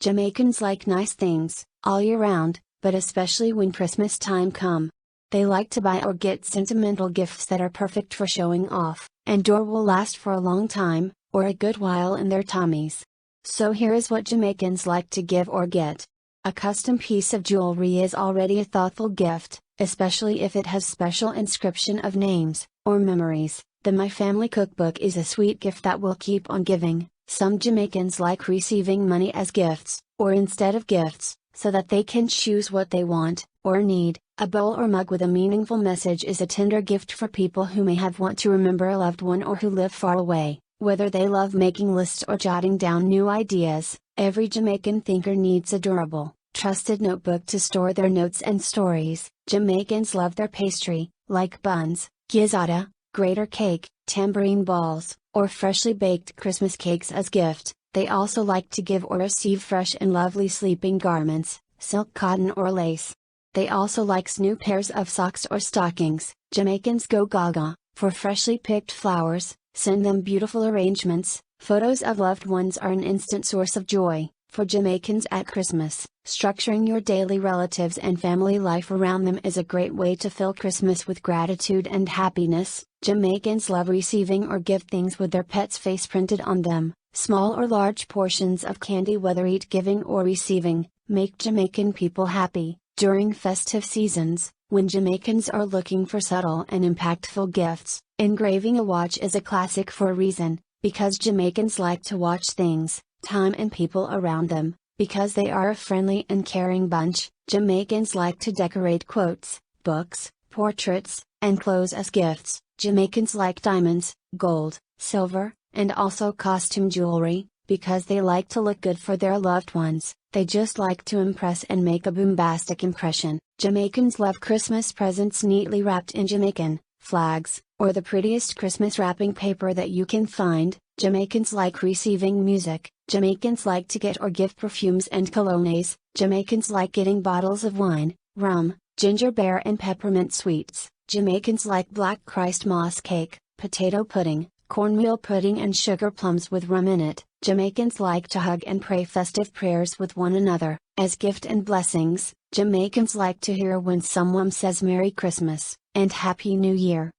Jamaicans like nice things, all year round, but especially when Christmas time come. They like to buy or get sentimental gifts that are perfect for showing off, and or will last for a long time, or a good while in their tummies. So here is what Jamaicans like to give or get. A custom piece of jewelry is already a thoughtful gift, especially if it has special inscription of names, or memories. The My Family Cookbook is a sweet gift that will keep on giving. Some Jamaicans like receiving money as gifts, or instead of gifts, so that they can choose what they want, or need. A bowl or mug with a meaningful message is a tender gift for people who may have want to remember a loved one or who live far away. Whether they love making lists or jotting down new ideas, every Jamaican thinker needs a durable, trusted notebook to store their notes and stories. Jamaicans love their pastry, like buns, gizzata, grater cake, tambourine balls, or freshly baked Christmas cakes as gift. They also like to give or receive fresh and lovely sleeping garments, silk, cotton or lace. They also like new pairs of socks or stockings. Jamaicans go gaga for freshly picked flowers. Send them beautiful arrangements. Photos of loved ones are an instant source of joy for Jamaicans at Christmas. Structuring your daily relatives and family life around them is a great way to fill Christmas with gratitude and happiness. Jamaicans love receiving or give things with their pet's face printed on them. Small or large portions of candy, whether giving or receiving, make Jamaican people happy. During festive seasons, when Jamaicans are looking for subtle and impactful gifts, engraving a watch is a classic for a reason, because Jamaicans like to watch things, time and people around them. Because they are a friendly and caring bunch, Jamaicans like to decorate quotes, books, portraits, and clothes as gifts. Jamaicans like diamonds, gold, silver, and also costume jewelry, because they like to look good for their loved ones. They just like to impress and make a bombastic impression. Jamaicans love Christmas presents neatly wrapped in Jamaican flags, or the prettiest Christmas wrapping paper that you can find. Jamaicans like receiving music. Jamaicans like to get or give perfumes and colognes. Jamaicans like getting bottles of wine, rum, ginger beer and peppermint sweets. Jamaicans like black Christmas cake, potato pudding, cornmeal pudding and sugar plums with rum in it. Jamaicans like to hug and pray festive prayers with one another, as gift and blessings. Jamaicans like to hear when someone says Merry Christmas, and Happy New Year.